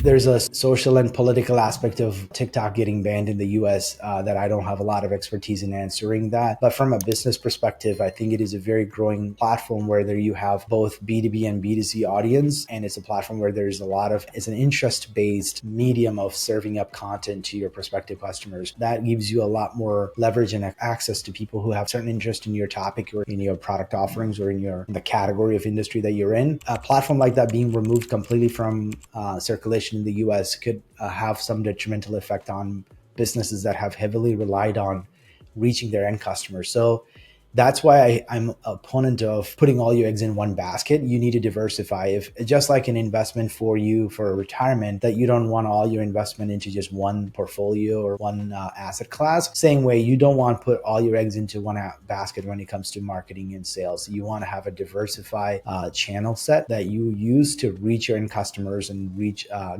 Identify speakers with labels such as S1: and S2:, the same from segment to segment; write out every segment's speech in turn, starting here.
S1: There's a social and political aspect of TikTok getting banned in the US that I don't have a lot of expertise in answering that. But from a business perspective, I think it is a very growing platform where there you have both B2B and B2C audience. And it's a platform where there's it's an interest-based medium of serving up content to your prospective customers. That gives you a lot more leverage and access to people who have certain interest in your topic or in your product offerings or in the category of industry that you're in. A platform like that being removed completely from circulation in the US could have some detrimental effect on businesses that have heavily relied on reaching their end customers. So that's why I'm an opponent of putting all your eggs in one basket. You need to diversify. If just like an investment for you for a retirement, that you don't want all your investment into just one portfolio or one asset class. Same way, you don't want to put all your eggs into one basket when it comes to marketing and sales. You want to have a diversified channel set that you use to reach your end customers and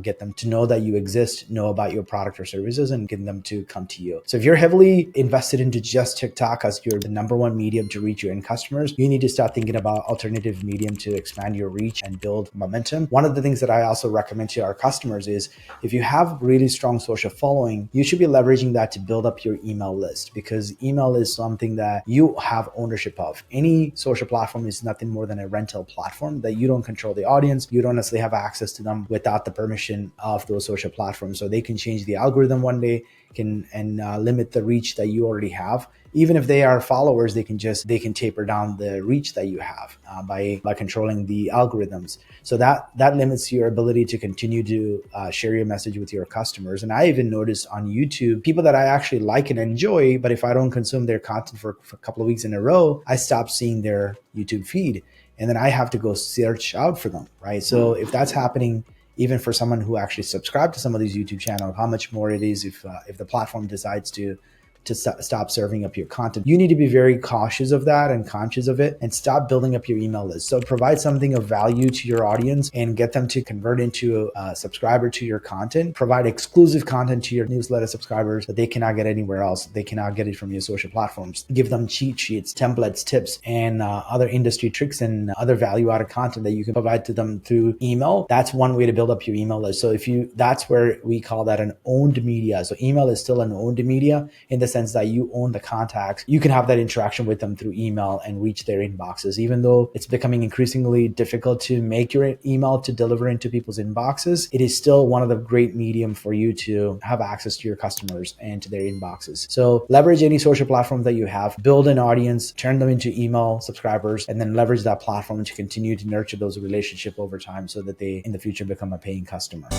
S1: get them to know that you exist, know about your product or services, and get them to come to you. So if you're heavily invested into just TikTok as your number one medium to reach your end customers, you need to start thinking about alternative medium to expand your reach and build momentum. One of the things that I also recommend to our customers is if you have really strong social following, you should be leveraging that to build up your email list, because email is something that you have ownership of. Any social platform is nothing more than a rental platform that you don't control the audience. You don't necessarily have access to them without the permission of those social platforms. So they can change the algorithm one day and limit the reach that you already have. Even if they are followers, they can taper down the reach that you have by controlling the algorithms. So that limits your ability to continue to share your message with your customers. And I even noticed on YouTube, people that I actually like and enjoy, but if I don't consume their content for a couple of weeks in a row, I stop seeing their YouTube feed. And then I have to go search out for them, right? So if that's happening, even for someone who actually subscribed to some of these YouTube channels, how much more it is if the platform decides to stop serving up your content. You need to be very cautious of that and conscious of it and stop building up your email list. So provide something of value to your audience and get them to convert into a subscriber to your content. Provide exclusive content to your newsletter subscribers that they cannot get anywhere else. They cannot get it from your social platforms. Give them cheat sheets, templates, tips, and other industry tricks and other value-added content that you can provide to them through email. That's one way to build up your email list. So that's where we call that an owned media. So email is still an owned media in the sense that you own the contacts. You can have that interaction with them through email and reach their inboxes. Even though it's becoming increasingly difficult to make your email to deliver into people's inboxes, it is still one of the great medium for you to have access to your customers and to their inboxes. So leverage any social platform that you have, build an audience, turn them into email subscribers, and then leverage that platform to continue to nurture those relationships over time so that they in the future become a paying customer.